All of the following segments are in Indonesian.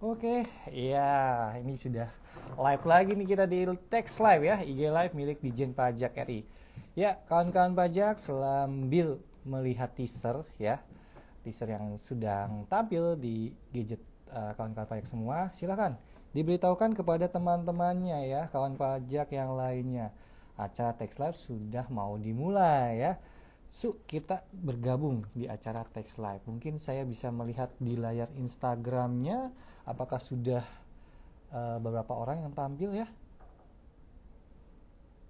Oke, iya ini sudah live lagi nih kita di Text Live ya, IG Live milik Dijen Pajak RI. Ya, kawan-kawan pajak sambil melihat teaser ya, teaser yang sedang tampil di gadget kawan-kawan pajak semua, silakan diberitahukan kepada teman-temannya ya, kawan pajak yang lainnya. Acara Text Live sudah mau dimulai ya. Kita bergabung di acara Text Live. Mungkin saya bisa melihat di layar Instagramnya, apakah sudah beberapa orang yang tampil ya?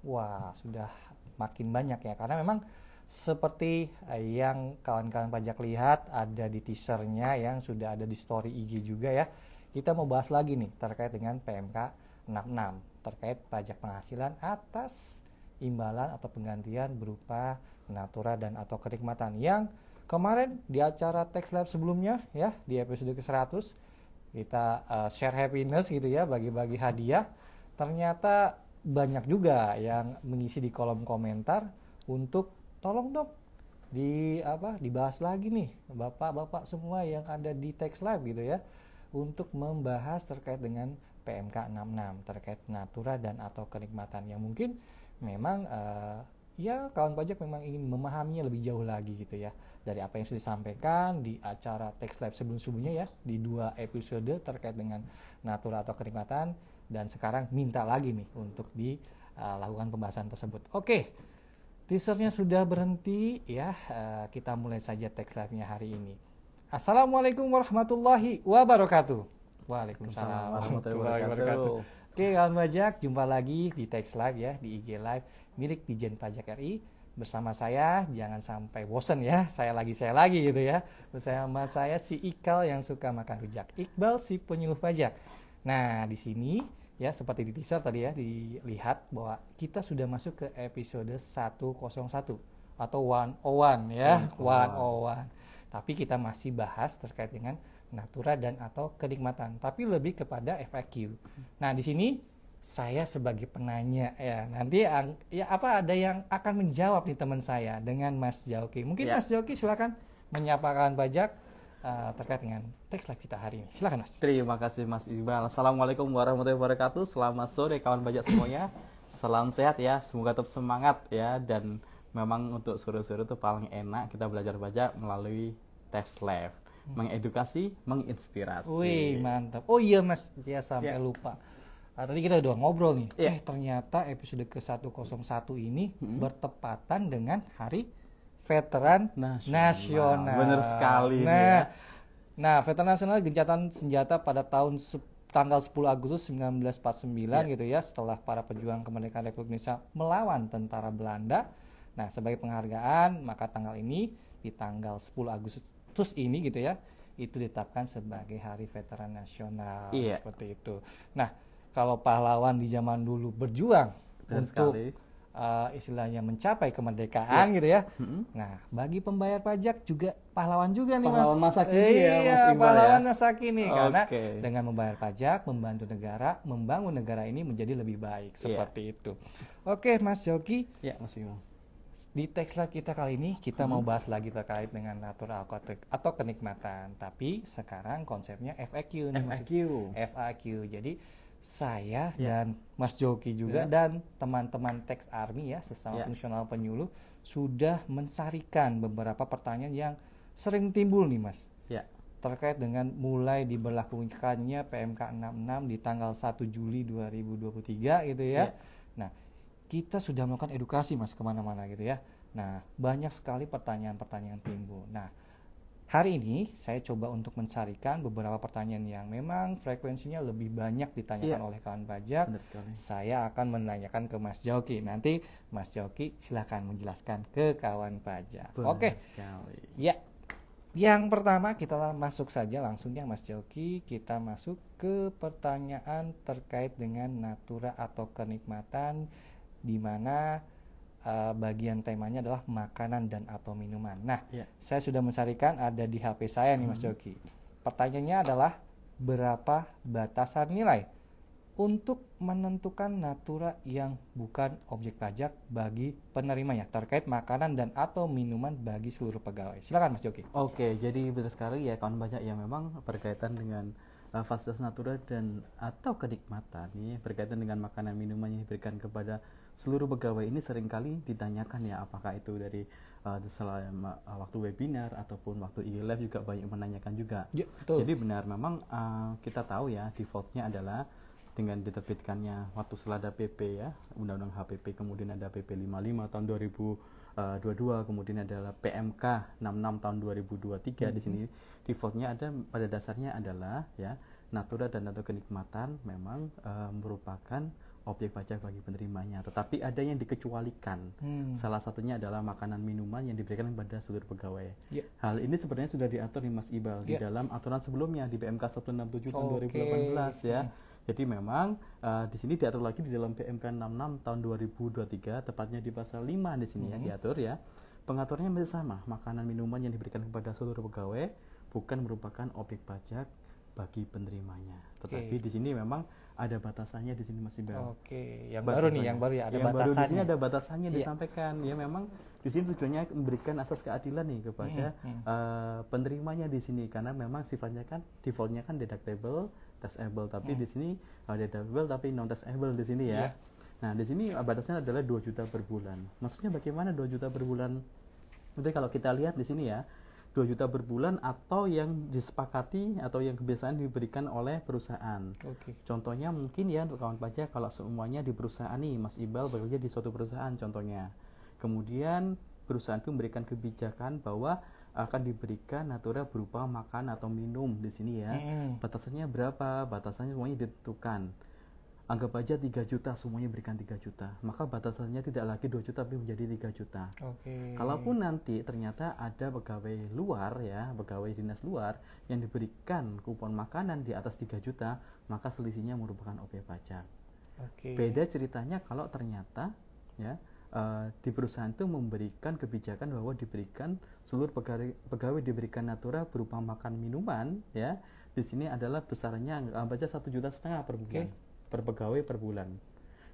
Wah, sudah makin banyak ya, karena memang seperti yang kawan-kawan pajak lihat ada di teasernya yang sudah ada di story IG juga ya. Kita mau bahas lagi nih terkait dengan PMK 66 terkait pajak penghasilan atas imbalan atau penggantian berupa natura dan atau kenikmatan yang kemarin di acara Text Live sebelumnya ya, di episode ke-100 kita share happiness gitu ya, bagi-bagi hadiah. Ternyata banyak juga yang mengisi di kolom komentar untuk tolong dong dibahas lagi nih bapak-bapak semua yang ada di Text Live gitu ya, untuk membahas terkait dengan PMK 66 terkait natura dan atau kenikmatan yang mungkin memang ya kawan pajak memang ingin memahaminya lebih jauh lagi gitu ya, dari apa yang sudah disampaikan di acara Text Live sebelum-sebelumnya ya, di 2 episode terkait dengan natura atau kenikmatan, dan sekarang minta lagi nih untuk dilakukan pembahasan tersebut. Oke, teasernya sudah berhenti ya, kita mulai saja Text Live-nya hari ini. Assalamualaikum warahmatullahi wabarakatuh. Waalaikumsalam warahmatullahi wabarakatuh. Oke, kawan pajak, jumpa lagi di Text Live ya, di IG Live milik Dijen Pajak RI. Bersama saya, jangan sampai bosan ya, saya lagi gitu ya. Bersama saya si Ikal yang suka makan rujak, Iqbal si penyuluh pajak. Nah, di sini ya seperti di teaser tadi ya, dilihat bahwa kita sudah masuk ke episode 101 atau 101 ya, 101. Tapi kita masih bahas terkait dengan natura dan atau kenikmatan, tapi lebih kepada FAQ. Nah, di sini saya sebagai penanya ya, nanti ya ada yang akan menjawab nih teman saya dengan Mas Jauki. Mungkin ya. Mas Jauki silakan menyapa kawan pajak terkait dengan Text Live kita hari ini. Silakan Mas. Terima kasih Mas Iqbal. Assalamualaikum warahmatullahi wabarakatuh. Selamat sore kawan pajak semuanya. Salam sehat ya, semoga tetap semangat ya. Dan memang untuk sore-sore itu paling enak kita belajar pajak melalui Text Live. Mengedukasi, menginspirasi. Wih, mantap. Oh iya Mas, ya sampai lupa. Tadi kita udah ngobrol nih. Ternyata episode ke-101 ini bertepatan dengan Hari Veteran Nasional. Bener sekali nih. Nah, Veteran Nasional gencatan senjata pada tanggal 10 Agustus 1949 gitu ya, setelah para pejuang kemerdekaan Republik Indonesia melawan tentara Belanda. Nah, sebagai penghargaan, maka tanggal ini di tanggal 10 Agustus ini gitu ya, itu ditetapkan sebagai Hari Veteran Nasional. Seperti itu. Nah, kalau pahlawan di zaman dulu berjuang untuk istilahnya mencapai kemerdekaan gitu ya. Nah, bagi pembayar pajak juga pahlawan juga nih pahlawan Mas. Masa kini ya, Mas Iqbal pahlawan ya? masa kini karena dengan membayar pajak, membantu negara, membangun negara ini menjadi lebih baik seperti itu. Oke, Mas Joki. Ya, Mas Iqbal. Di Text Live kita kali ini kita mau bahas lagi terkait dengan natura atau kenikmatan, tapi sekarang konsepnya FAQ nih. FAQ. Jadi saya dan Mas Joki juga dan teman-teman Text Army ya, sesama fungsional penyuluh, sudah mensarikan beberapa pertanyaan yang sering timbul nih Mas. Terkait dengan mulai diberlakukannya PMK 66 di tanggal 1 Juli 2023 gitu ya. Nah, kita sudah melakukan edukasi Mas kemana-mana gitu ya. Nah, banyak sekali pertanyaan-pertanyaan timbul. Nah, hari ini saya coba untuk mencarikan beberapa pertanyaan yang memang frekuensinya lebih banyak ditanyakan oleh kawan pajak. Saya akan menanyakan ke Mas Jauki. Nanti Mas Jauki silakan menjelaskan ke kawan pajak. Oke. Ya. Yang pertama kita masuk saja langsungnya Mas Jauki. Kita masuk ke pertanyaan terkait dengan natura atau kenikmatan, di mana bagian temanya adalah makanan dan atau minuman. Nah, saya sudah mencarikan, ada di HP saya nih Mas Joki. Pertanyaannya adalah berapa batasan nilai untuk menentukan natura yang bukan objek pajak bagi penerimanya terkait makanan dan atau minuman bagi seluruh pegawai. Silakan Mas Joki. Oke, jadi benar sekali ya kawan pajak yang memang berkaitan dengan fasilitas natura dan atau kenikmatan ya, berkaitan dengan makanan minuman yang diberikan kepada seluruh pegawai ini seringkali ditanyakan ya, apakah itu dari selama waktu webinar ataupun waktu e-live juga banyak menanyakan juga. Ya, betul. Jadi benar memang kita tahu ya, defaultnya adalah dengan diterbitkannya waktu setelah ada PP ya, Undang-Undang HPP, kemudian ada PP 55 tahun 2022, kemudian adalah PMK 66 tahun 2023. Di sini defaultnya ada pada dasarnya adalah ya, natura dan atau kenikmatan memang merupakan objek pajak bagi penerimanya, tetapi ada yang dikecualikan. Salah satunya adalah makanan minuman yang diberikan kepada seluruh pegawai. Hal ini sebenarnya sudah diatur nih Mas Iqbal di dalam aturan sebelumnya di PMK 167 tahun 2018 ya. Jadi memang di sini diatur lagi di dalam PMK 66 tahun 2023, tepatnya di pasal 5 di sini ya diatur ya. Pengaturannya masih sama, makanan minuman yang diberikan kepada seluruh pegawai bukan merupakan objek pajak bagi penerimanya. Tetapi di sini memang ada batasannya di sini Mas Iqbal. Yang baru nih, yang baru ya ada batasannya. Baru di sini ada batasannya disampaikan. Ya memang di sini tujuannya memberikan asas keadilan nih kepada penerimanya di sini, karena memang sifatnya kan defaultnya kan deductible, taxable, tapi di sini deductible tapi non taxable di sini ya. Nah, di sini batasnya adalah 2 juta per bulan. Maksudnya bagaimana 2 juta per bulan? Jadi kalau kita lihat di sini ya, 2 juta per bulan atau yang disepakati atau yang kebiasaan diberikan oleh perusahaan. Contohnya mungkin ya untuk kawan pajak, kalau semuanya di perusahaan nih, Mas Iqbal bekerja di suatu perusahaan contohnya. Kemudian perusahaan itu memberikan kebijakan bahwa akan diberikan natura berupa makan atau minum di sini ya. Batasannya berapa? Batasannya semuanya ditentukan. Anggap aja 3 juta, semuanya berikan 3 juta. Maka batasannya tidak lagi 2 juta tapi menjadi 3 juta. Kalaupun nanti ternyata ada pegawai luar ya, pegawai dinas luar yang diberikan kupon makanan di atas 3 juta, maka selisihnya merupakan objek pajak. Beda ceritanya kalau ternyata ya di perusahaan itu memberikan kebijakan bahwa diberikan seluruh pegawai diberikan natura berupa makan minuman ya. Di sini adalah besarnya anggap aja 1,5 juta per bulan. Per pegawai per bulan.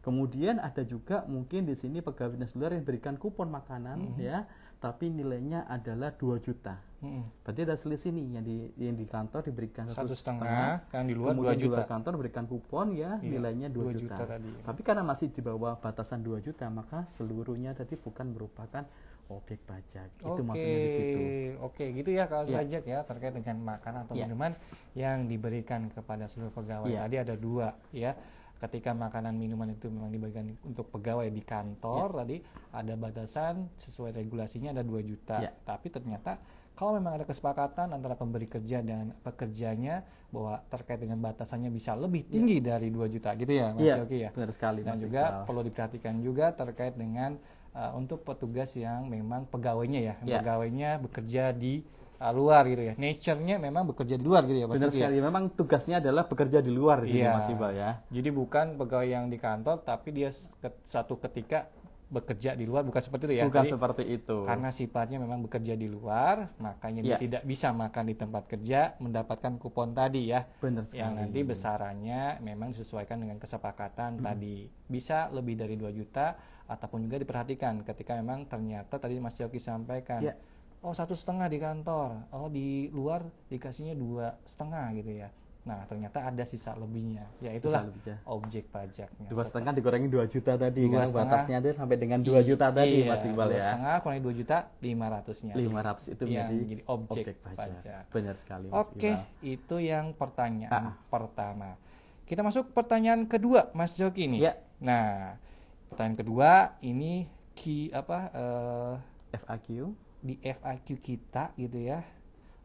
Kemudian ada juga mungkin di sini pegawai dinas luar yang berikan kupon makanan ya, tapi nilainya adalah 2 juta. Berarti ada selisih nih yang di kantor diberikan 1,5, yang di luar 2 kemudian juta. Di luar kantor berikan kupon ya, nilainya 2 juta. Tapi karena masih di bawah batasan 2 juta, maka seluruhnya tadi bukan merupakan objek pajak. Itu maksudnya di situ. Gitu ya kalau pajak ya terkait dengan makanan atau minuman yang diberikan kepada seluruh pegawai. Tadi ada 2 ya. Ketika makanan minuman itu memang diberikan untuk pegawai di kantor, tadi ada batasan sesuai regulasinya ada 2 juta. Tapi ternyata kalau memang ada kesepakatan antara pemberi kerja dan pekerjanya bahwa terkait dengan batasannya bisa lebih tinggi dari 2 juta gitu ya Mas Yogi ya. Benar sekali. Dan juga perlu diperhatikan juga terkait dengan untuk petugas yang memang pegawainya ya, pegawainya bekerja di luar gitu ya. Nature-nya memang bekerja di luar gitu ya Mas. Benar sekali. Memang tugasnya adalah bekerja di luar di sini Mas Iqbal ya. Jadi bukan pegawai yang di kantor tapi dia satu ketika bekerja di luar, bukan seperti itu ya. Bukan jadi, seperti itu. Karena sifatnya memang bekerja di luar, makanya dia tidak bisa makan di tempat kerja, mendapatkan kupon tadi ya. Benar sekali. Yang nanti besarannya memang disesuaikan dengan kesepakatan tadi. Bisa lebih dari 2 juta ataupun juga diperhatikan ketika memang ternyata tadi Mas Yogi sampaikan. Oh 1,5 di kantor, oh di luar dikasihnya 2,5 gitu ya. Nah ternyata ada sisa lebihnya, ya itulah objek pajaknya. 2,5 dikurangi 2 juta tadi, karena batasnya ada sampai dengan 2 juta tadi Mas Iqbal ya. 2,5 kurangi 2 juta 500-nya. 500 itu menjadi objek pajak. Benar sekali Mas Iqbal. Itu yang pertanyaan pertama. Kita masuk pertanyaan kedua Mas Joki nih. Nah pertanyaan kedua ini FAQ. Di FAQ kita gitu ya,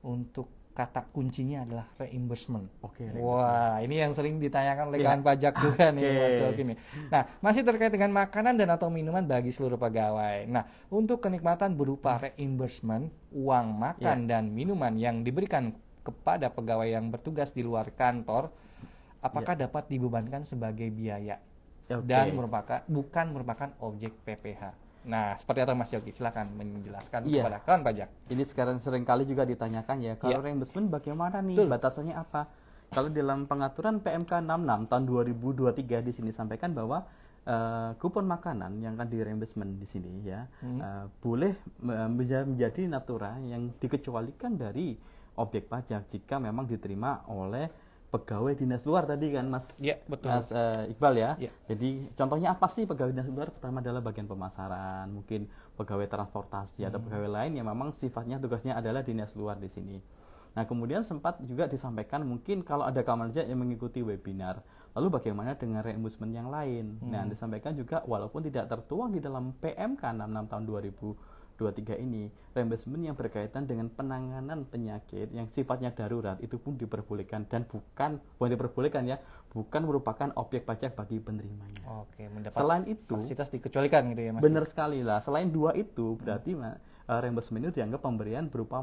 untuk kata kuncinya adalah reimbursement. Wah, ini yang sering ditanyakan oleh kawan pajak juga nih Mas Yogi nih. Nah, masih terkait dengan makanan dan atau minuman bagi seluruh pegawai. Nah, untuk kenikmatan berupa reimbursement, uang makan dan minuman yang diberikan kepada pegawai yang bertugas di luar kantor, apakah dapat dibebankan sebagai biaya dan bukan merupakan objek PPh? Nah, seperti apa Mas Yogi? Silakan menjelaskan kepada kawan pajak. Ini sekarang sering kali juga ditanyakan ya, kalau reimbursement bagaimana nih? Batasannya apa? Kalau dalam pengaturan PMK 66 tahun 2023 di sini sampaikan bahwa kupon makanan yang akan di reimbursement di sini ya, boleh menjadi natura yang dikecualikan dari objek pajak jika memang diterima oleh pegawai dinas luar tadi kan Mas Ya, betul. Mas Iqbal ya. Ya. Jadi contohnya apa sih pegawai dinas luar? Pertama adalah bagian pemasaran, mungkin pegawai transportasi atau pegawai lain yang memang sifatnya tugasnya adalah dinas luar di sini. Nah, kemudian sempat juga disampaikan mungkin kalau ada kawan kerja yang mengikuti webinar, lalu bagaimana dengan reimbursement yang lain? Nah, disampaikan juga walaupun tidak tertuang di dalam PMK 66 tahun 2023 ini, reimbursement yang berkaitan dengan penanganan penyakit yang sifatnya darurat itu pun diperbolehkan dan bukan diperbolehkan ya, bukan merupakan objek pajak bagi penerimanya. Oke, mendapat Selain itu, fasilitas dikecualikan gitu ya Mas. benar sekali lah. Selain dua itu, berarti reimbursement itu dianggap pemberian berupa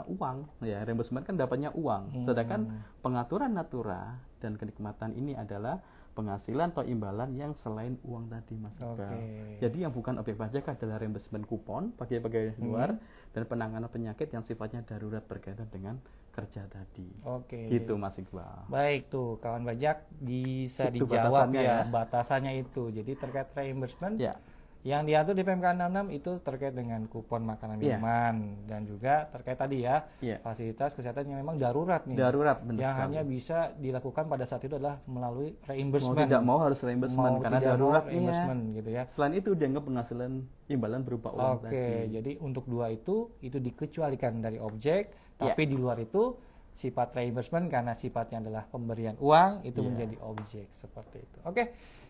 uang. Ya, reimbursement kan dapatnya uang. Sedangkan pengaturan natura dan kenikmatan ini adalah penghasilan atau imbalan yang selain uang tadi, Mas Iqbal. Jadi yang bukan objek pajak adalah reimbursement kupon bagi pegawai luar dan penanganan penyakit yang sifatnya darurat berkaitan dengan kerja tadi. Oke. Gitu, Mas Iqbal. Baik tuh, kawan pajak bisa Itu dijawab batasannya ya, ya. batasannya itu. Jadi terkait reimbursement Ya. yang diatur di PMK 66 itu terkait dengan kupon makanan minuman dan juga terkait tadi ya, Iya. fasilitas kesehatan yang memang darurat nih. Darurat, benar yang sekali. hanya bisa dilakukan pada saat itu adalah melalui Mau reimbursement. tidak mau harus reimbursement Mau karena tidak mau darurat reimbursement gitu ya. Selain itu dianggap penghasilan imbalan berupa uang Oke, tadi. jadi untuk dua itu dikecualikan dari objek, tapi di luar itu sifat reimbursement karena sifatnya adalah pemberian uang itu menjadi objek seperti itu. Oke,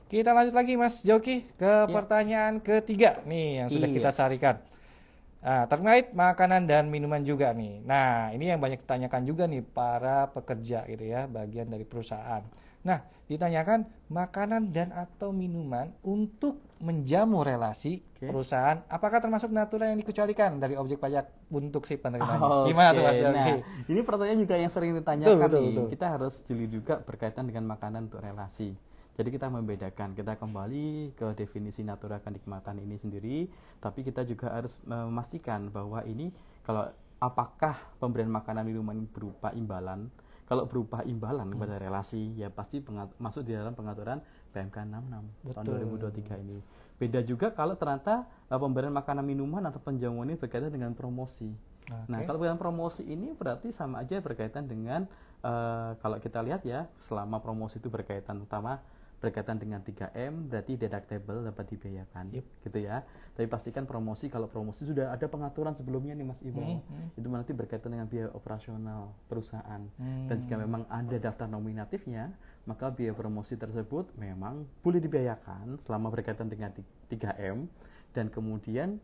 kita lanjut lagi Mas Joki ke pertanyaan ketiga nih yang sudah kita sarikan. Nah, terkait makanan dan minuman juga nih. Nah, ini yang banyak ditanyakan juga nih para pekerja gitu ya, bagian dari perusahaan. Nah, ditanyakan makanan dan atau minuman untuk menjamu relasi perusahaan, apakah termasuk natura yang dikecualikan dari objek pajak untuk si penerimanya? Gimana tuh Mas Joki? Nah, ini pertanyaan juga yang sering ditanyakan Betul, nih. betul. Kita harus jeli juga berkaitan dengan makanan untuk relasi. Jadi kita membedakan, kita kembali ke definisi natura kenikmatan ini sendiri, tapi kita juga harus memastikan bahwa ini kalau apakah pemberian makanan minuman berupa imbalan. Kalau berupa imbalan kepada relasi, ya pasti masuk di dalam pengaturan PMK 66 tahun 2023 ini. Beda juga kalau ternyata pemberian makanan minuman atau penjamuan ini berkaitan dengan promosi. Nah, kalau dengan promosi ini berarti sama aja berkaitan dengan kalau kita lihat ya, selama promosi itu berkaitan dengan 3M, berarti deductible dapat dibiayakan, gitu ya. Tapi pastikan promosi, kalau promosi sudah ada pengaturan sebelumnya nih Mas Iqbal, itu nanti berkaitan dengan biaya operasional perusahaan. Dan jika memang ada daftar nominatifnya, maka biaya promosi tersebut memang boleh dibiayakan selama berkaitan dengan 3M. Dan kemudian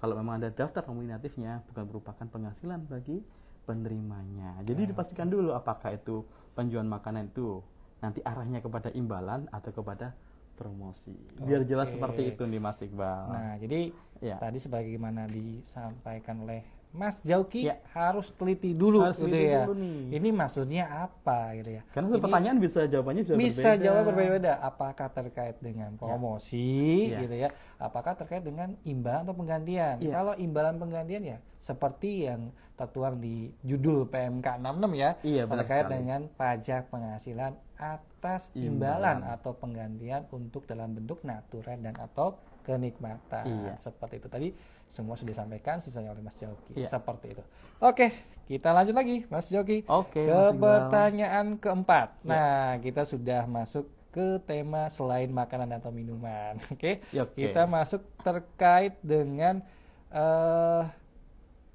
kalau memang ada daftar nominatifnya, bukan merupakan penghasilan bagi penerimanya. Jadi dipastikan dulu apakah itu penjualan makanan itu nanti arahnya kepada imbalan atau kepada promosi. Biar jelas seperti itu nih Mas Iqbal. Nah, jadi tadi sebagaimana disampaikan oleh Mas Joki harus teliti dulu gitu ya. Ini maksudnya apa gitu ya. Karena pertanyaan jawabannya bisa berbeda. jawab berbeda. Apakah terkait dengan promosi gitu ya. Apakah terkait dengan imbalan atau penggantian. Kalau imbalan penggantian ya seperti yang tertuang di judul PMK 66 ya, terkait dengan pajak penghasilan atas imbalan atau penggantian untuk dalam bentuk natura dan atau kenikmatan. Seperti itu tadi semua sudah disampaikan sisanya oleh Mas Joki. Seperti itu. Oke, kita lanjut lagi Mas Joki ke pertanyaan keempat. Nah, kita sudah masuk ke tema selain makanan atau minuman. Oke. Kita masuk terkait dengan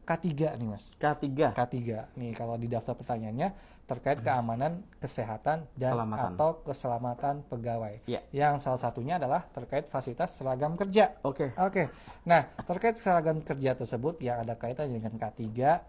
K3 nih Mas. K3 nih kalau di daftar pertanyaannya terkait keamanan, kesehatan dan atau keselamatan pegawai. Yang salah satunya adalah terkait fasilitas seragam kerja. Oke. Nah, terkait seragam kerja tersebut yang ada kaitan dengan K3,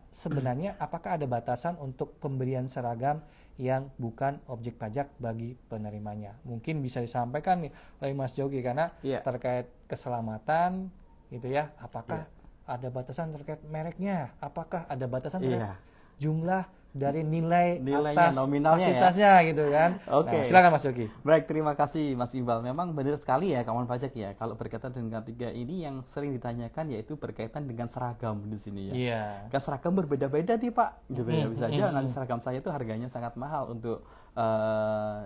sebenarnya apakah ada batasan untuk pemberian seragam yang bukan objek pajak bagi penerimanya? Mungkin bisa disampaikan nih oleh Mas Joki karena terkait keselamatan gitu ya, apakah ada batasan terkait mereknya? Apakah ada batasan terkait jumlah dari nilainya, atas nominalnya fasilitasnya gitu kan? Nah, silakan Mas Joki. Baik, terima kasih Mas Iqbal. Memang benar sekali ya kawan pajak ya. Kalau berkaitan dengan K3 ini yang sering ditanyakan yaitu berkaitan dengan seragam di sini ya. Kan seragam berbeda-beda nih Pak. Gitu ya. Bisa aja nanti seragam saya itu harganya sangat mahal untuk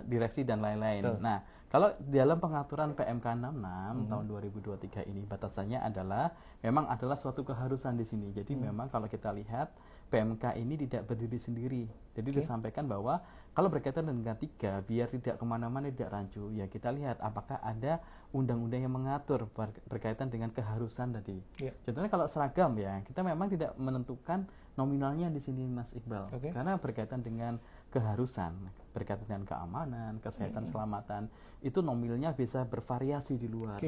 direksi dan lain-lain. Nah, kalau dalam pengaturan PMK 66 tahun 2023 ini batasannya adalah memang adalah suatu keharusan di sini. Jadi memang kalau kita lihat PMK ini tidak berdiri sendiri. Jadi disampaikan bahwa kalau berkaitan dengan K3, biar tidak kemana-mana, tidak rancu, ya kita lihat apakah ada undang-undang yang mengatur berkaitan dengan keharusan tadi. Contohnya kalau seragam ya, kita memang tidak menentukan nominalnya di sini Mas Iqbal, karena berkaitan dengan keharusan, berkaitan dengan keamanan, kesehatan, keselamatan, itu nominalnya bisa bervariasi di luar.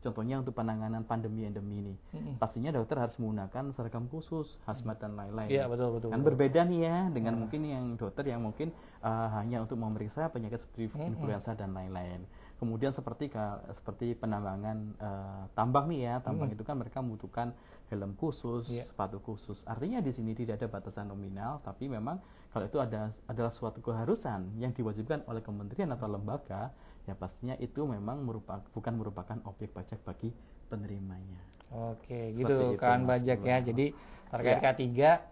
Contohnya untuk penanganan pandemi endemi ini, pastinya dokter harus menggunakan seragam khusus, hazmat dan lain-lain. Iya, betul. Kan berbeda nih ya dengan mungkin yang dokter yang mungkin hanya untuk memeriksa penyakit seperti influenza dan lain-lain. Kemudian seperti penambangan tambang nih ya, tambang itu kan mereka membutuhkan helm khusus, sepatu khusus. Artinya di sini tidak ada batasan nominal, tapi memang kalau itu adalah suatu keharusan yang diwajibkan oleh kementerian atau lembaga, ya pastinya itu memang bukan merupakan objek pajak bagi penerimanya. Oke, gitu kan pajak ya. Jadi terkait K3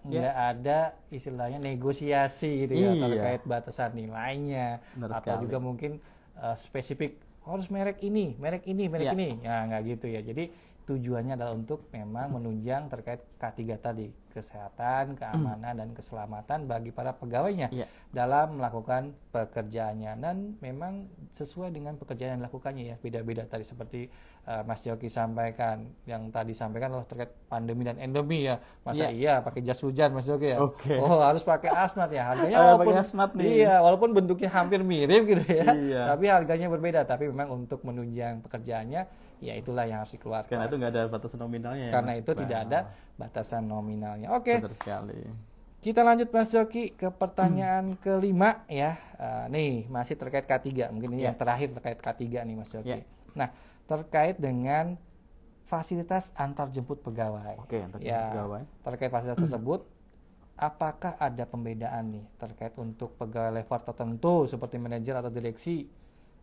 nggak ada istilahnya negosiasi gitu ya terkait batasan nilainya. Atau juga mungkin spesifik harus merek ini. Ya nggak gitu ya. Jadi tujuannya adalah untuk memang menunjang terkait K3 tadi, kesehatan, keamanan, dan keselamatan bagi para pegawainya dalam melakukan pekerjaannya. Dan memang sesuai dengan pekerjaan yang dilakukannya ya, beda-beda tadi seperti Mas Joki sampaikan, yang tadi sampaikan adalah terkait pandemi dan endemi ya. Masa iya pakai jas hujan Mas Joki ya? Oh harus pakai hazmat ya, harganya walaupun bentuknya hampir mirip gitu ya, tapi harganya berbeda. Tapi memang untuk menunjang pekerjaannya, ya itulah yang harus dikeluarkan. Karena itu nggak ada batasan nominalnya ya. Karena itu tidak ada batasan nominalnya. Oke. Benar sekali. Kita lanjut Mas Joki ke pertanyaan kelima ya. Nih masih terkait K3. Mungkin ini yang terakhir terkait K3 nih Mas Joki. Nah terkait dengan fasilitas antar jemput pegawai. Antar jemput pegawai. Terkait fasilitas tersebut, apakah ada pembedaan nih terkait untuk pegawai level tertentu seperti manajer atau direksi,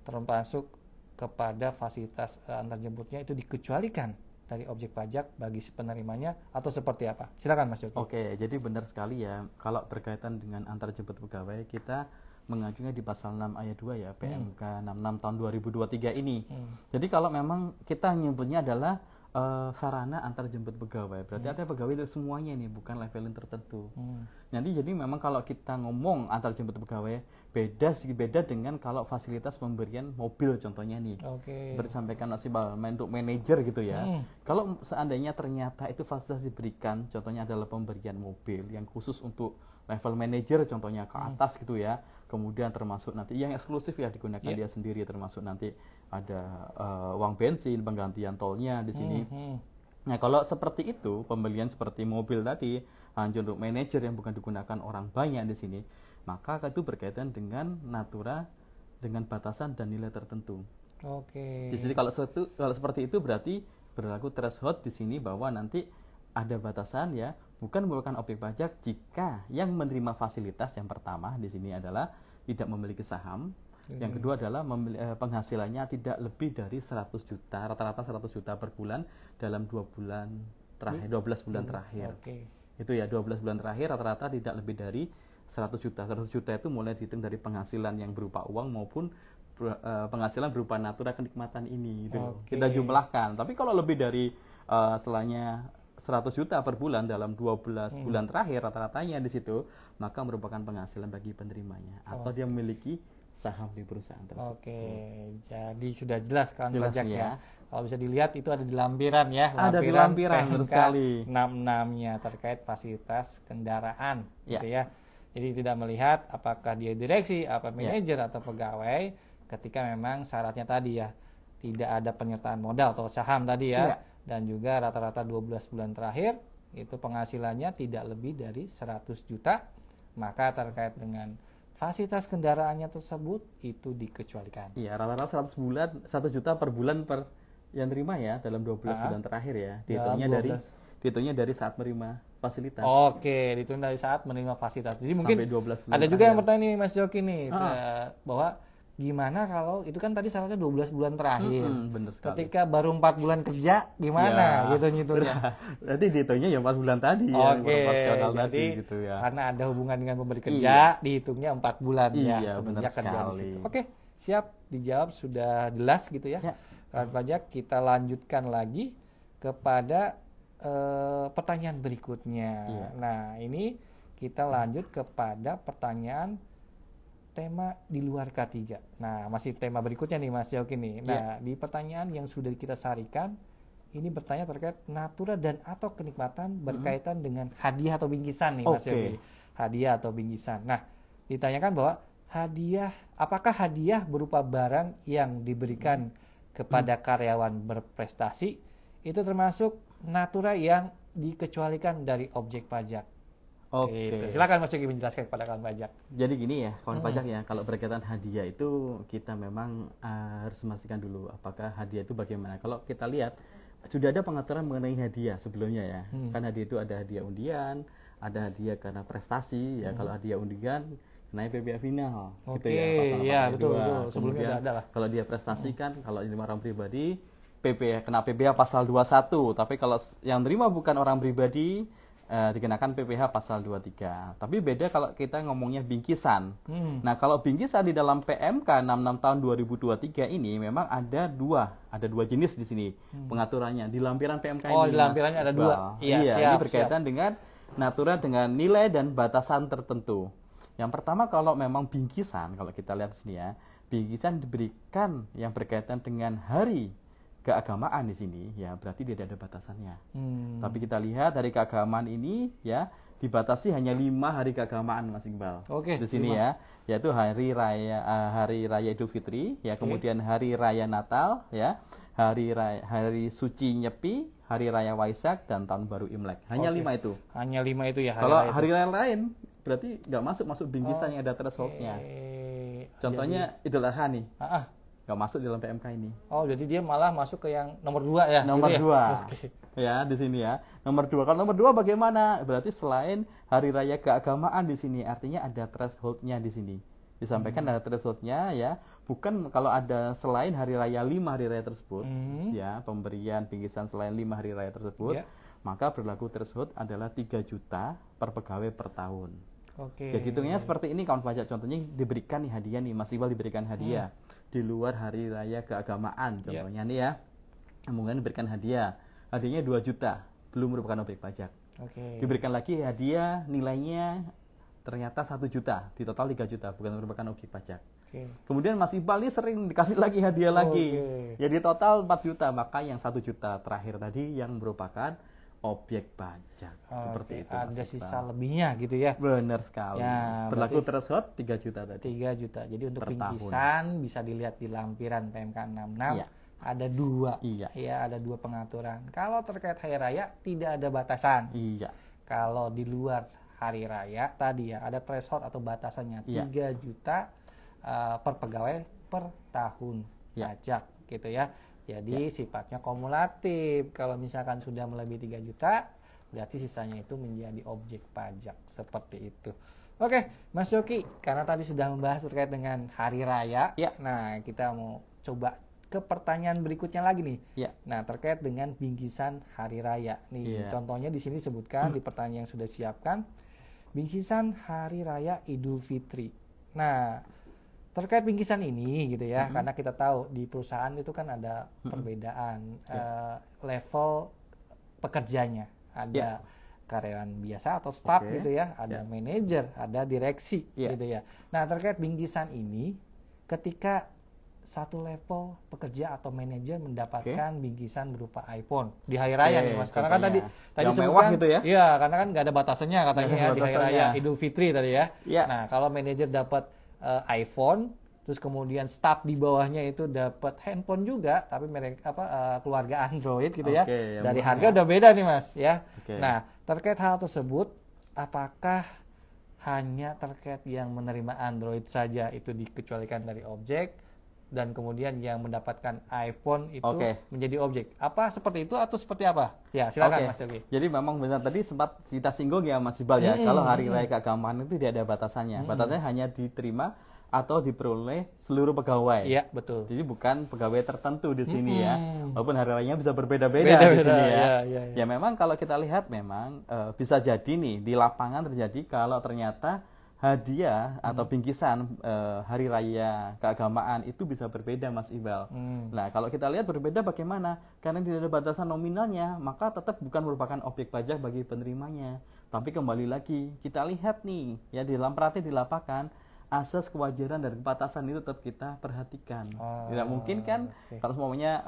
termasuk kepada fasilitas antar jemputnya itu dikecualikan dari objek pajak bagi si penerimanya atau seperti apa? Silakan Mas Yogi. Jadi benar sekali ya, kalau berkaitan dengan antar jemput pegawai kita mengajunya di pasal 6 ayat 2 ya, PMK 66 tahun 2023 ini. Jadi kalau memang kita nyebutnya adalah sarana antar jemput pegawai, berarti ada pegawai dari semuanya nih, bukan leveling tertentu. Nanti jadi memang kalau kita ngomong antar jemput pegawai beda dengan kalau fasilitas pemberian mobil contohnya nih. Bersampaikan untuk manajer gitu ya. Kalau seandainya ternyata itu fasilitas diberikan, contohnya adalah pemberian mobil yang khusus untuk level manajer contohnya ke atas gitu ya. Kemudian termasuk nanti yang eksklusif ya digunakan dia sendiri, termasuk nanti ada uang bensin, penggantian tolnya di sini. Nah kalau seperti itu, pembelian seperti mobil tadi hanya untuk manajer yang bukan digunakan orang banyak di sini, maka itu berkaitan dengan natura dengan batasan dan nilai tertentu. Di sini kalau seperti itu berarti berlaku threshold di sini bahwa nanti ada batasan ya, bukan merupakan objek pajak jika yang menerima fasilitas yang pertama di sini adalah tidak memiliki saham. Yang kedua adalah penghasilannya tidak lebih dari 100 juta, rata-rata 100 juta per bulan dalam 12 bulan terakhir. Itu ya 12 bulan terakhir rata-rata tidak lebih dari 100 juta. 100 juta itu mulai dihitung dari penghasilan yang berupa uang maupun penghasilan berupa natura kenikmatan ini gitu. Kita jumlahkan. Tapi kalau lebih dari setelahnya 100 juta per bulan dalam 12 bulan terakhir rata-ratanya di situ, maka merupakan penghasilan bagi penerimanya atau dia memiliki saham di perusahaan tersebut. Jadi sudah jelas kan pajaknya. Kalau bisa dilihat itu ada di lampiran ya, ada di lampiran sekali 66-nya terkait fasilitas kendaraan gitu ya. Jadi tidak melihat apakah dia direksi, apa manajer atau pegawai, ketika memang syaratnya tadi ya, tidak ada penyertaan modal atau saham tadi ya. Dan juga rata-rata 12 bulan terakhir itu penghasilannya tidak lebih dari 100 juta, maka terkait dengan fasilitas kendaraannya tersebut itu dikecualikan. Iya, rata-rata 100 juta per bulan per yang terima ya dalam 12 bulan terakhir ya. Dihitungnya dari saat menerima fasilitas. Dihitung dari saat menerima fasilitas. Jadi mungkin ada juga yang bertanya nih Mas Joki nih bahwa gimana kalau itu kan tadi syaratnya 12 bulan terakhir. Bener sekali. Ketika baru 4 bulan kerja gimana gitu nyitungnya. Berarti dihitungnya ya 4 bulan tadi yang proporsional tadi gitu ya. Karena ada hubungan dengan pemberi kerja dihitungnya 4 bulan ya semenjak kerja di situ. Siap dijawab sudah jelas gitu ya. Kawan pajak, kita lanjutkan lagi kepada pertanyaan berikutnya. Nah, ini kita lanjut kepada pertanyaan tema di luar K3. Nah, masih tema berikutnya nih Mas Yogi nih. Nah, di pertanyaan yang sudah kita sarikan, ini bertanya terkait natura dan atau kenikmatan berkaitan dengan hadiah atau bingkisan nih Mas Yogi. Hadiah atau bingkisan. Nah, ditanyakan bahwa apakah hadiah berupa barang yang diberikan kepada karyawan berprestasi itu termasuk natura yang dikecualikan dari objek pajak? Gitu. Silakan Mas Yogi menjelaskan kepada kawan pajak. Jadi gini ya, kawan pajak ya, kalau berkaitan hadiah itu kita memang harus memastikan dulu apakah hadiah itu bagaimana. Kalau kita lihat sudah ada pengaturan mengenai hadiah sebelumnya ya. Kan hadiah itu ada hadiah undian, ada hadiah karena prestasi ya. Kalau hadiah undian naik PPh final gitu ya, pasal 82. Betul. Sebelumnya Kemudian, ada lah. kalau dia prestasi kan kalau ini orang pribadi kena PPh pasal 21, tapi kalau yang terima bukan orang pribadi dikenakan PPh pasal 23. Tapi beda kalau kita ngomongnya bingkisan. Nah, kalau bingkisan di dalam PMK 66 tahun 2023 ini memang ada dua jenis di sini pengaturannya di lampiran PMK ini. Oh, di lampirannya ada dua. Iya, ini berkaitan dengan natura dengan nilai dan batasan tertentu. Yang pertama kalau memang bingkisan, kalau kita lihat di sini ya, bingkisan diberikan yang berkaitan dengan hari keagamaan di sini, ya berarti tidak ada batasannya. Tapi kita lihat hari keagamaan ini ya dibatasi hanya 5 hari keagamaan Mas Iqbal. Di sini 5. Ya, yaitu hari raya Idul Fitri, ya kemudian hari raya Natal, ya hari suci Nyepi, hari raya Waisak dan tahun baru Imlek. Hanya 5 itu. Hanya 5 itu ya. Kalau hari raya lain berarti nggak masuk bingkisan yang ada thresholdnya. Contohnya Idul Adha nih. Nggak masuk dalam PMK ini. Oh, jadi dia malah masuk ke yang nomor 2 ya? Nomor 2. Ya, di sini ya. Nomor 2. Kalau nomor 2 bagaimana? Berarti selain hari raya keagamaan di sini, artinya ada thresholdnya di sini. Disampaikan ada thresholdnya ya. Bukan kalau ada selain hari raya 5 hari raya tersebut, ya, pemberian bingkisan selain 5 hari raya tersebut, maka berlaku threshold adalah 3 juta per pegawai per tahun. Jadi hitungnya seperti ini kawan pajak. Contohnya diberikan nih hadiah nih, Mas Iqbal diberikan hadiah di luar hari raya keagamaan. Contohnya nih ya, mungkin diberikan hadiah. Hadiahnya 2 juta, belum merupakan objek pajak. Diberikan lagi hadiah nilainya ternyata 1 juta, di total 3 juta, bukan merupakan objek pajak. Kemudian Mas Iqbal ini sering dikasih lagi hadiah lagi. Ya di total 4 juta, maka yang 1 juta terakhir tadi yang merupakan objek pajak. Seperti itu. Ada sisa lebihnya gitu ya. Benar sekali. Ya, berlaku threshold 3 juta tadi. 3 juta. Jadi untuk bingkisan bisa dilihat di lampiran PMK 66 ada 2. Ya, ada 2 pengaturan. Kalau terkait hari raya tidak ada batasan. Kalau di luar hari raya tadi ya ada threshold atau batasannya 3 juta per pegawai per tahun pajak gitu ya. Jadi sifatnya kumulatif. Kalau misalkan sudah melebihi 3 juta, berarti sisanya itu menjadi objek pajak. Seperti itu. Oke, Mas Yogi, karena tadi sudah membahas terkait dengan hari raya. Nah, kita mau coba ke pertanyaan berikutnya lagi nih. Nah, terkait dengan bingkisan hari raya. Nih, contohnya di sini disebutkan di pertanyaan yang sudah siapkan, bingkisan hari raya Idul Fitri. Nah, terkait bingkisan ini gitu ya, karena kita tahu di perusahaan itu kan ada perbedaan level pekerjanya, ada karyawan biasa atau staff gitu ya, ada manajer, ada direksi gitu ya. Nah, terkait bingkisan ini, ketika satu level pekerja atau manajer mendapatkan bingkisan berupa iPhone di hari raya nih Mas, karena kan tadi sebutkan gitu ya. Iya, karena kan nggak ada batasannya katanya ya di hari raya Idul Fitri tadi ya. Nah, kalau manajer dapat iPhone, terus kemudian staff di bawahnya itu dapat handphone juga, tapi mereka keluarga Android gitu ya. Dari harga udah beda nih Mas ya. Nah, terkait hal tersebut, apakah hanya terkait yang menerima Android saja itu dikecualikan dari objek, dan kemudian yang mendapatkan iPhone itu menjadi objek? Apa seperti itu atau seperti apa? Ya, silakan Mas Yogi. Jadi memang benar tadi sempat kita singgung ya Mas Iqbal ya, kalau hari raya keagamaan itu tidak ada batasannya. Batasannya hanya diterima atau diperoleh seluruh pegawai. Iya, betul. Jadi bukan pegawai tertentu di sini ya. Walaupun hari rayanya bisa berbeda-beda di sini ya. Ya memang kalau kita lihat memang bisa jadi nih di lapangan terjadi kalau ternyata hadiah atau bingkisan hari raya keagamaan itu bisa berbeda Mas Iqbal. Nah, kalau kita lihat berbeda bagaimana? Karena tidak ada batasan nominalnya, maka tetap bukan merupakan objek pajak bagi penerimanya. Tapi kembali lagi kita lihat nih ya di dalam praktik di lapangan, asas kewajaran dan kepantasan itu tetap kita perhatikan. Tidak mungkin kan kalau semuanya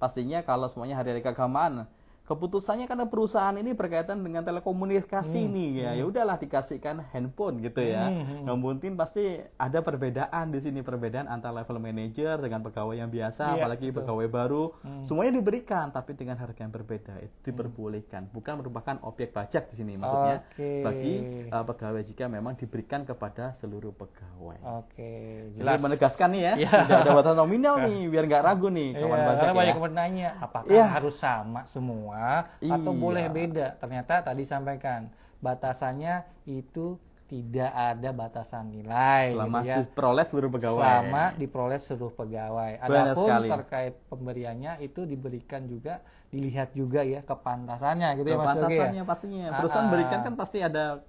pastinya kalau semuanya hari-hari keagamaan keputusannya karena perusahaan ini berkaitan dengan telekomunikasi nih ya udahlah dikasihkan handphone gitu ya. Nah, mungkin pasti ada perbedaan di sini, perbedaan antara level manager dengan pegawai yang biasa, apalagi pegawai baru. Semuanya diberikan tapi dengan harga yang berbeda. Itu diperbolehkan, bukan merupakan objek pajak di sini maksudnya bagi pegawai jika memang diberikan kepada seluruh pegawai. Jelas. Jadi menegaskan nih ya, tidak ada batas nominal nih biar nggak ragu nih kawan pajak karena ya. banyak yang bertanya apakah harus sama semua atau boleh beda. Ternyata tadi sampaikan batasannya itu tidak ada batasan nilai selama gitu ya. diperoleh seluruh pegawai. Selama diperoleh seluruh pegawai. Adapun terkait pemberiannya itu diberikan juga, dilihat juga ya kepantasannya gitu ya Mas Yogi. Kepantasannya pastinya. Perusahaan berikan kan pasti ada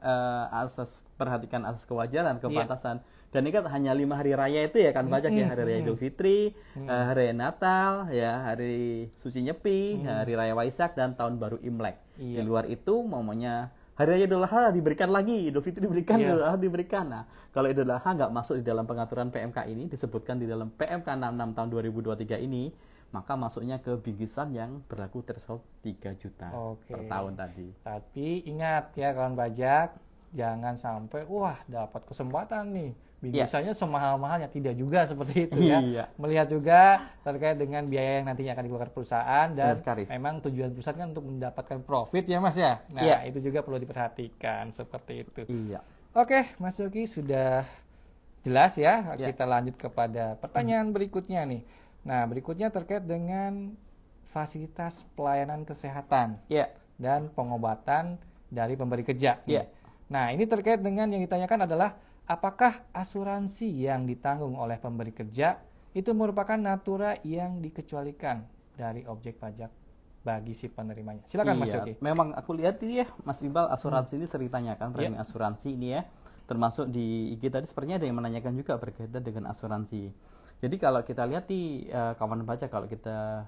asas, perhatikan asas kewajaran, kepantasan. Dan ini kan hanya 5 hari raya itu ya kan pajak ya, hari raya Idul Fitri, hari raya Natal, ya hari Suci Nyepi, hari raya Waisak dan tahun baru Imlek. Di luar itu momennya hari raya Idul Adha diberikan lagi, Idul Fitri diberikan, Idul Adha diberikan. Nah, kalau Idul Adha nggak masuk di dalam pengaturan PMK ini, disebutkan di dalam PMK 66 tahun 2023 ini, maka masuknya ke bingkisan yang berlaku threshold 3 juta per tahun tadi. Tapi ingat ya kawan pajak, jangan sampai wah dapat kesempatan nih bingkisannya semahal-mahalnya, tidak juga seperti itu ya. Melihat juga terkait dengan biaya yang nantinya akan dikeluarkan perusahaan dan memang tujuan perusahaan kan untuk mendapatkan profit ya Mas ya. Nah, itu juga perlu diperhatikan seperti itu. Oke, Mas Yogi sudah jelas ya. Kita lanjut kepada pertanyaan berikutnya nih. Nah, berikutnya terkait dengan fasilitas pelayanan kesehatan dan pengobatan dari pemberi kerja. Nah, ini terkait dengan yang ditanyakan adalah apakah asuransi yang ditanggung oleh pemberi kerja itu merupakan natura yang dikecualikan dari objek pajak bagi si penerimanya? Silakan Mas Yogi. Memang aku lihat ini ya Mas Iqbal, asuransi ini sering ditanyakan, premi asuransi ini ya. Termasuk di IG tadi sepertinya ada yang menanyakan juga berkaitan dengan asuransi. Jadi kalau kita lihat di kawan pajak, kalau kita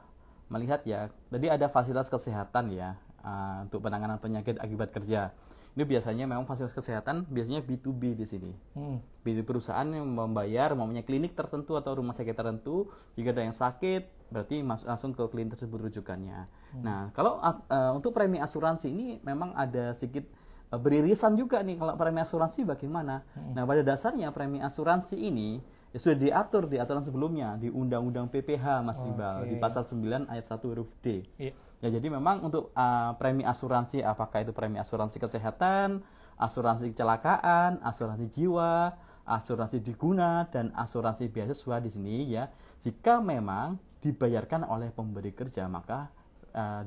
melihat ya, jadi ada fasilitas kesehatan ya untuk penanganan penyakit akibat kerja. Ini biasanya memang fasilitas kesehatan biasanya B2B di sini. Perusahaan yang membayar, mempunyai klinik tertentu atau rumah sakit tertentu, jika ada yang sakit, berarti langsung ke klinik tersebut rujukannya. Nah, kalau untuk premi asuransi ini memang ada sedikit beririsan juga nih. Kalau premi asuransi bagaimana? Nah, pada dasarnya premi asuransi ini ya sudah diatur di aturan sebelumnya di Undang-Undang PPH Mas Iqbal di pasal 9 ayat 1 huruf D. Ya, jadi memang untuk premi asuransi, apakah itu premi asuransi kesehatan, asuransi kecelakaan, asuransi jiwa, asuransi diguna, dan asuransi beasiswa di sini ya, jika memang dibayarkan oleh pemberi kerja, maka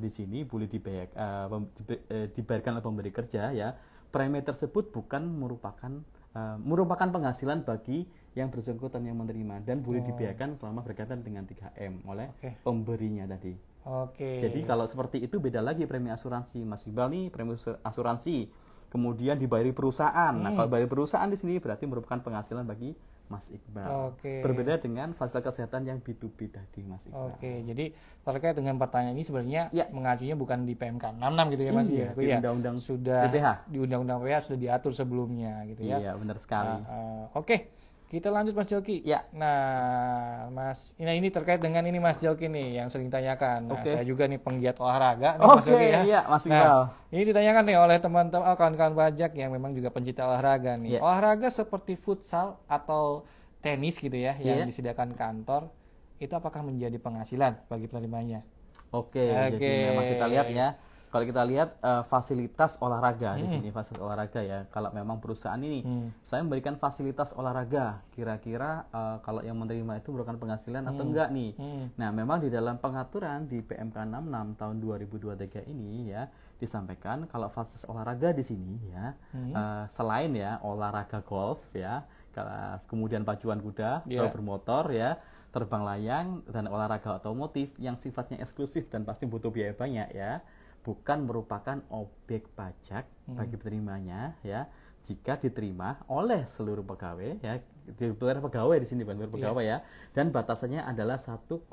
di sini boleh dibayarkan oleh pemberi kerja ya. Premi tersebut bukan merupakan penghasilan bagi yang bersangkutan yang menerima dan boleh dibayarkan selama berkaitan dengan 3M oleh pemberinya tadi. Jadi kalau seperti itu beda lagi premi asuransi. Mas Iqbal nih premi asuransi kemudian dibayari perusahaan. Nah, kalau bayar perusahaan di sini berarti merupakan penghasilan bagi Mas Iqbal. Berbeda dengan fasilitas kesehatan yang B2B tadi Mas Iqbal. Jadi terkait dengan pertanyaan ini sebenarnya mengacunya bukan di PMK 66 gitu ya Mas ya. Di Undang-Undang sudah PPH. Di Undang-Undang PPH sudah diatur sebelumnya gitu ya. Iya, benar sekali. Kita lanjut Mas Joki. Nah, Mas, ini terkait dengan ini Mas Joki nih yang sering ditanyakan. Nah, saya juga nih penggiat olahraga nih Mas Joki ya. Iya, Mas Iqbal. Nah, ini ditanyakan nih oleh teman-teman kawan-kawan pajak yang memang juga pencinta olahraga nih. Olahraga seperti futsal atau tenis gitu ya yang disediakan kantor, itu apakah menjadi penghasilan bagi penerimanya? Jadi memang kita lihat ya. Kalau kita lihat fasilitas olahraga di sini, fasilitas olahraga ya. Kalau memang perusahaan ini saya memberikan fasilitas olahraga, kira-kira kalau yang menerima itu merupakan penghasilan atau enggak nih. Nah, memang di dalam pengaturan di PMK 66 tahun 2023 ini ya disampaikan kalau fasilitas olahraga di sini ya selain ya olahraga golf ya, kemudian pacuan kuda, atau bermotor ya, terbang layang dan olahraga otomotif yang sifatnya eksklusif dan pasti butuh biaya banyak ya, bukan merupakan objek pajak bagi penerimanya ya, jika diterima oleh seluruh pegawai ya, pegawai di sini bukan pegawai ya, dan batasannya adalah 1,5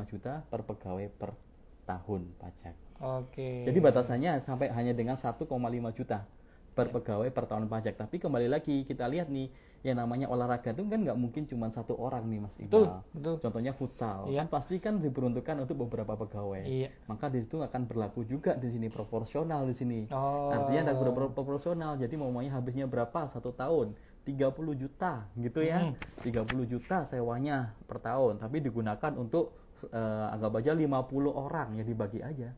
juta per pegawai per tahun pajak. Oke. Jadi batasannya sampai hanya dengan 1,5 juta per pegawai per tahun pajak. Tapi kembali lagi kita lihat nih, yang namanya olahraga itu kan nggak mungkin cuma satu orang nih Mas Iqbal. Betul. Contohnya futsal, Iya. kan pasti kan diperuntukkan untuk beberapa pegawai. Iya. Maka di situ akan berlaku juga di sini proporsional di sini. Oh. Artinya ada proporsional. Jadi maunya habisnya berapa satu tahun? 30 juta gitu ya. 30 juta sewanya per tahun, tapi digunakan untuk anggap aja 50 orang ya, dibagi aja.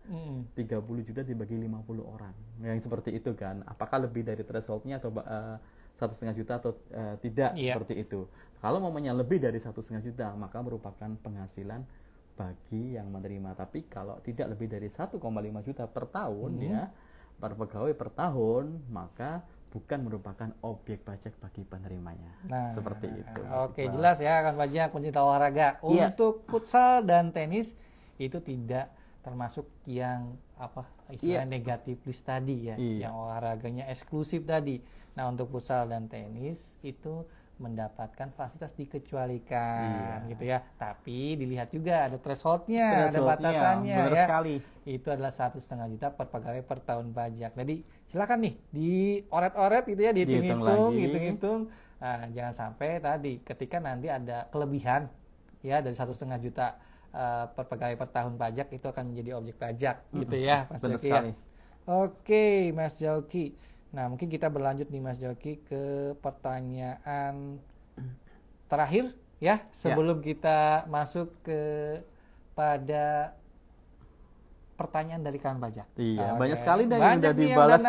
30 juta dibagi 50 orang. Yang seperti itu kan. Apakah lebih dari thresholdnya atau 1,5 juta atau tidak, seperti itu. Kalau momennya lebih dari 1,5 juta, maka merupakan penghasilan bagi yang menerima. Tapi kalau tidak lebih dari 1,5 juta per tahun ya, per pegawai per tahun, maka bukan merupakan objek pajak bagi penerimanya. Nah, seperti itu. Oke, jelas ya kan pajak pencinta olahraga. Untuk futsal dan tenis itu tidak termasuk yang apa istilahnya negatif list tadi ya, yang olahraganya eksklusif tadi. Nah, untuk futsal dan tenis itu mendapatkan fasilitas dikecualikan gitu ya. Tapi dilihat juga ada thresholdnya, ada batasannya benar ya. Sekali. Itu adalah 1,5 juta per pegawai per tahun pajak. Jadi silakan nih dioret-oret gitu ya, dihitung-hitung. Nah, jangan sampai tadi ketika nanti ada kelebihan ya dari 1,5 juta per pegawai per tahun pajak itu akan menjadi objek pajak gitu ya, Mas Joki ya. Oke, Mas Joki. Nah, mungkin kita berlanjut nih Mas Joki ke pertanyaan terakhir ya sebelum kita masuk ke pada pertanyaan dari kawan pajak. Iya, banyak sekali nih yang udah dibalas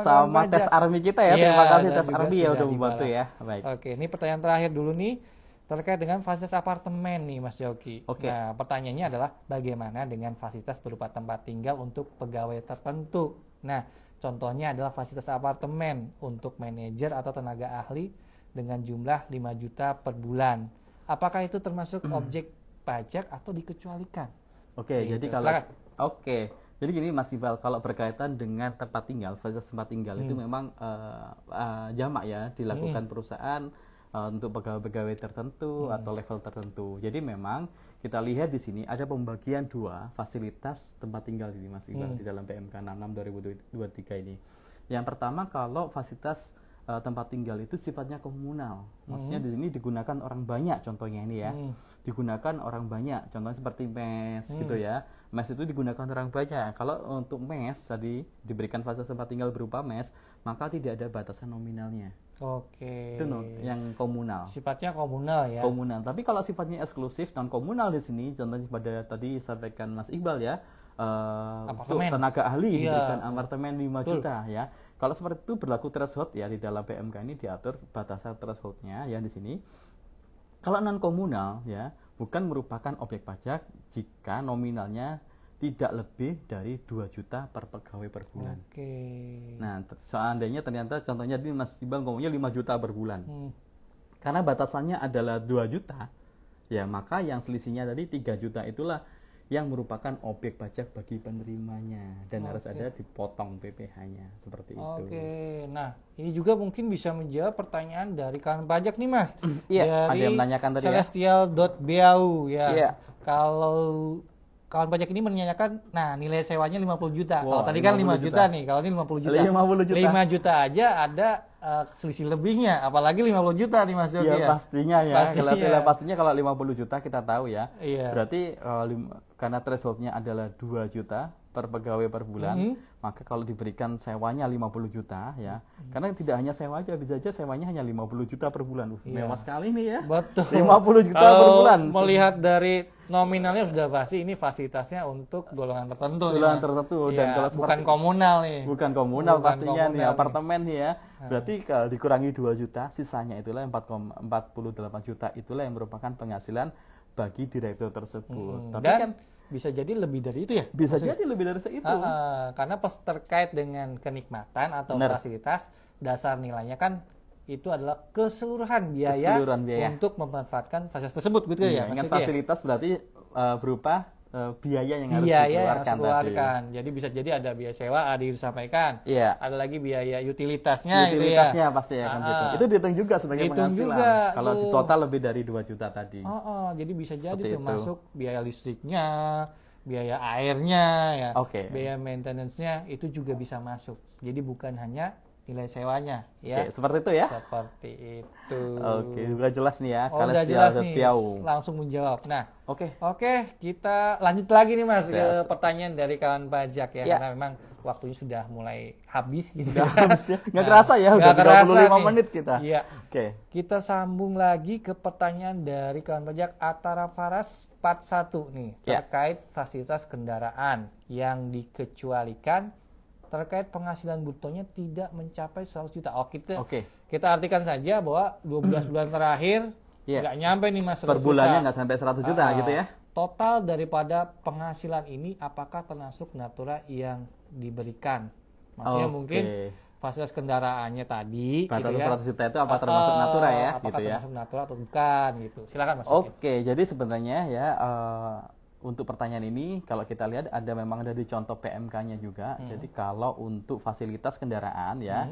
sama tes army kita ya. Terima kasih tes army ya udah membantu ya. Baik. Oke, ini pertanyaan terakhir dulu nih terkait dengan fasilitas apartemen nih Mas Joki. Nah, pertanyaannya adalah bagaimana dengan fasilitas berupa tempat tinggal untuk pegawai tertentu. Nah, contohnya adalah fasilitas apartemen untuk manajer atau tenaga ahli dengan jumlah 5 juta per bulan. Apakah itu termasuk objek pajak atau dikecualikan? Oke, jadi kalau jadi gini Mas Iqbal, kalau berkaitan dengan tempat tinggal, fasilitas tempat tinggal itu memang jamak ya, dilakukan perusahaan untuk pegawai-pegawai tertentu atau level tertentu. Jadi memang kita lihat di sini ada pembagian dua fasilitas tempat tinggal ini Mas Iqbal di dalam PMK 66 2023 ini. Yang pertama kalau fasilitas tempat tinggal itu sifatnya komunal. Maksudnya di sini digunakan orang banyak, contohnya ini ya. Digunakan orang banyak, contohnya seperti mes gitu ya. Mes itu digunakan orang banyak. Kalau untuk mes tadi diberikan fasilitas tempat tinggal berupa mes, maka tidak ada batasan nominalnya. Oke. Itu yang komunal. Sifatnya komunal ya. Komunal. Tapi kalau sifatnya eksklusif non komunal di sini, contohnya pada tadi disampaikan Mas Iqbal ya, untuk tenaga ahli diberikan apartemen 5 juta ya. Kalau seperti itu berlaku threshold ya, di dalam PMK ini diatur batasan thresholdnya ya di sini. Kalau non komunal ya, bukan merupakan objek pajak jika nominalnya tidak lebih dari 2 juta per pegawai per bulan. Nah, seandainya ternyata contohnya ini Mas Iqbal ngomongnya 5 juta per bulan. Karena batasannya adalah 2 juta, ya maka yang selisihnya tadi 3 juta itulah yang merupakan objek pajak bagi penerimanya dan harus ada dipotong PPh-nya seperti itu. Nah ini juga mungkin bisa menjawab pertanyaan dari kawan pajak nih Mas. Iya, ada yang menanyakan tadi Celestial.biau ya. Kalau kawan pajak ini menanyakan, nah nilai sewanya 50 juta. Kalau tadi kan 5 juta nih, kalau ini 50 juta. 5 juta aja ada selisih lebihnya, apalagi 50 juta nih Mas Joki ya. Pastinya ya, pastinya kalau 50 juta kita tahu ya. Berarti karena thresholdnya adalah 2 juta per pegawai per bulan, maka kalau diberikan sewanya 50 juta ya, karena tidak hanya sewa aja, bisa aja sewanya hanya 50 juta per bulan. Mewah sekali nih ya. Betul. 50 juta per bulan. Melihat dari nominalnya sudah pasti ini fasilitasnya untuk golongan tertentu. Golongan tertentu dan kalau bukan komunal nih. Bukan komunal pastinya nih, apartemen nih ya. Berarti kalau dikurangi 2 juta, sisanya itulah 48 juta itulah yang merupakan penghasilan bagi direktur tersebut. Tapi dan kan bisa jadi lebih dari itu ya? Bisa jadi lebih dari itu. Karena terkait dengan kenikmatan atau fasilitas, dasar nilainya kan itu adalah keseluruhan biaya untuk memanfaatkan fasilitas tersebut gitu ya. Dengan fasilitas berarti berupa biaya yang harus dikeluarkan. Jadi bisa jadi ada biaya sewa, ada yang disampaikan. Ada lagi biaya utilitasnya pasti akan dihitung. Itu dihitung juga sebagai penghasilan. Kalau di total lebih dari 2 juta tadi. Jadi bisa jadi tuh masuk biaya listriknya, biaya airnya ya, Oke. biaya maintenance-nya itu juga bisa masuk. Jadi bukan hanya nilai sewanya ya. Oke, seperti itu ya. Seperti itu. Oke, udah jelas nih ya. Oh, Kalian udah sudah jelas nih. tahu. Langsung menjawab. Nah, Oke. oke, kita lanjut lagi nih Mas ke Yes. pertanyaan dari kawan pajak ya, Ya. karena memang waktunya sudah mulai habis gitu. Udah ya. habis ya. Nggak kerasa ya, udah nggak kerasa 35 nih. menit kita. Iya. Oke. Kita sambung lagi ke pertanyaan dari kawan pajak Atara Faras 41 nih, Ya. terkait fasilitas kendaraan yang dikecualikan terkait penghasilan brutonya tidak mencapai 100 juta. Oh, kita artikan saja bahwa 12 bulan terakhir Iya. nggak nyampe nih Mas 100 Per bulannya juta. nggak sampai 100 juta gitu ya. Total daripada penghasilan ini apakah termasuk natura yang diberikan? Maksudnya Oke. mungkin fasilitas kendaraannya tadi Batas gitu ya. 100 juta itu apa termasuk natura ya Apakah gitu ya. termasuk natura atau bukan gitu. Silakan Mas. Yogi. Oke, jadi sebenarnya ya untuk pertanyaan ini kalau kita lihat memang ada di contoh PMK-nya juga. Jadi kalau untuk fasilitas kendaraan ya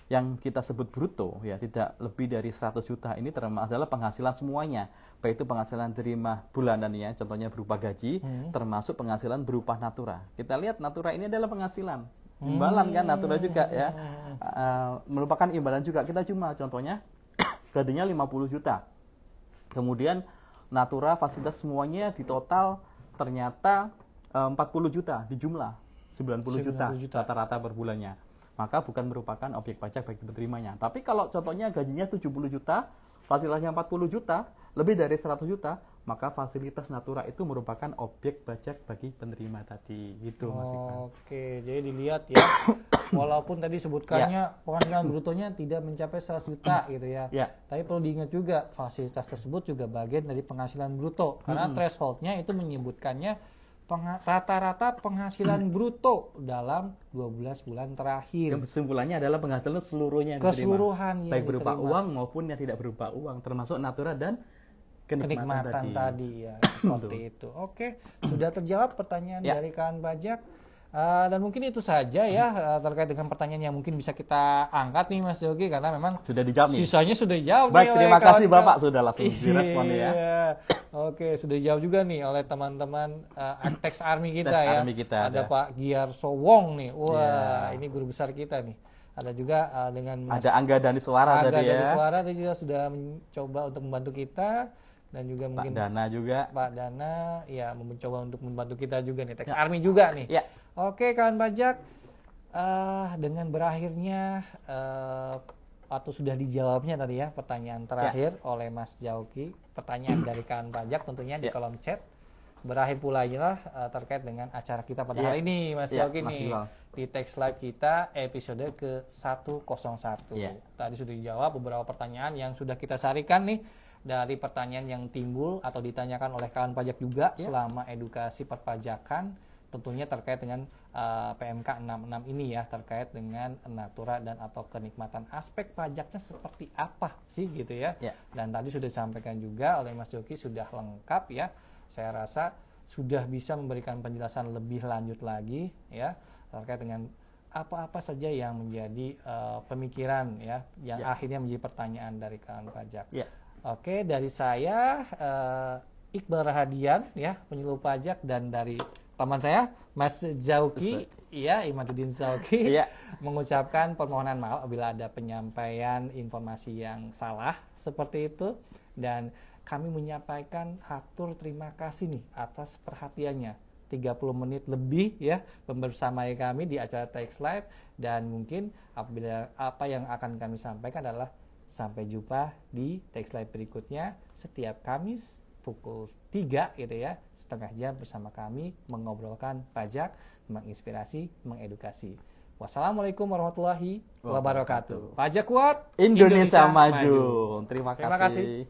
yang kita sebut bruto ya tidak lebih dari 100 juta ini adalah penghasilan semuanya. Baik itu penghasilan terima bulanan ya, contohnya berupa gaji, termasuk penghasilan berupa natura. Kita lihat natura ini adalah penghasilan. Imbalan kan natura juga ya. Merupakan imbalan juga. Kita cuma contohnya gajinya 50 juta. Kemudian natura fasilitas semuanya di total ternyata 40 juta di jumlah 90 juta rata-rata per bulannya. Maka bukan merupakan objek pajak bagi penerimanya. Tapi kalau contohnya gajinya 70 juta, fasilitasnya 40 juta, lebih dari 100 juta, maka fasilitas natura itu merupakan objek pajak bagi penerima tadi. Gitu Mas Iqbal. Oke, jadi dilihat ya. Walaupun tadi sebutkannya penghasilan brutonya tidak mencapai 100 juta gitu ya. Ya. Tapi perlu diingat juga fasilitas tersebut juga bagian dari penghasilan bruto karena thresholdnya itu menyebutkannya rata-rata penghasilan bruto dalam 12 bulan terakhir. Yang kesimpulannya adalah penghasilan seluruhnya yang Keseluruhan diterima. yang Baik berupa diterima. uang maupun yang tidak berupa uang, termasuk natura dan kenikmatan tadi ya seperti itu. Oke, sudah terjawab pertanyaan Ya. dari kawan pajak. Dan mungkin itu saja ya terkait dengan pertanyaan yang mungkin bisa kita angkat nih Mas Yogi karena memang Sudah dijawab nih. sisanya sudah dijawab. Baik, nih oleh terima kasih kawan-kawan. Bapak sudah langsung direspon ya. Iya. Oke, sudah dijawab juga nih oleh teman-teman Tax Army kita Tax ya. Army kita ada ada. Pak Giar Sowong nih. Wah, Ya. ini guru besar kita nih. Ada juga dengan Mas Ada Angga Dani Suara Angga tadi dari ya. Suara tadi juga sudah mencoba untuk membantu kita dan juga Pak mungkin Dana juga. Pak Dana ya mencoba untuk membantu kita juga nih, Tax Army juga nih. Ya. Oke kawan pajak, dengan berakhirnya atau sudah dijawabnya tadi ya pertanyaan terakhir oleh Mas Jauki, pertanyaan dari kawan pajak tentunya di kolom chat. Berakhir pula lah terkait dengan acara kita pada hari ini Mas Jauki Mas nih Iqbal. di Tax Live kita episode ke-101. Ya. Tadi sudah dijawab beberapa pertanyaan yang sudah kita sarikan nih dari pertanyaan yang timbul atau ditanyakan oleh kawan pajak juga selama edukasi perpajakan tentunya terkait dengan PMK 66 ini ya, terkait dengan natura dan atau kenikmatan aspek pajaknya seperti apa sih gitu ya. Dan tadi sudah disampaikan juga oleh Mas Joki sudah lengkap ya. Saya rasa sudah bisa memberikan penjelasan lebih lanjut lagi ya terkait dengan apa-apa saja yang menjadi pemikiran ya yang akhirnya menjadi pertanyaan dari kawan pajak. Oke, dari saya Iqbal Rahadian ya, penyuluh pajak, dan dari teman saya Mas Zauki, iya Imaduddin Zauki, mengucapkan permohonan maaf apabila ada penyampaian informasi yang salah seperti itu, dan kami menyampaikan hatur terima kasih nih atas perhatiannya 30 menit lebih ya membersamai kami di acara Tax Live, dan mungkin apabila apa yang akan kami sampaikan adalah sampai jumpa di Tax Live berikutnya setiap Kamis pukul 3 gitu ya, setengah jam bersama kami mengobrolkan pajak, menginspirasi, mengedukasi. Wassalamualaikum warahmatullahi wabarakatuh. Pajak kuat, Indonesia maju. Terima kasih.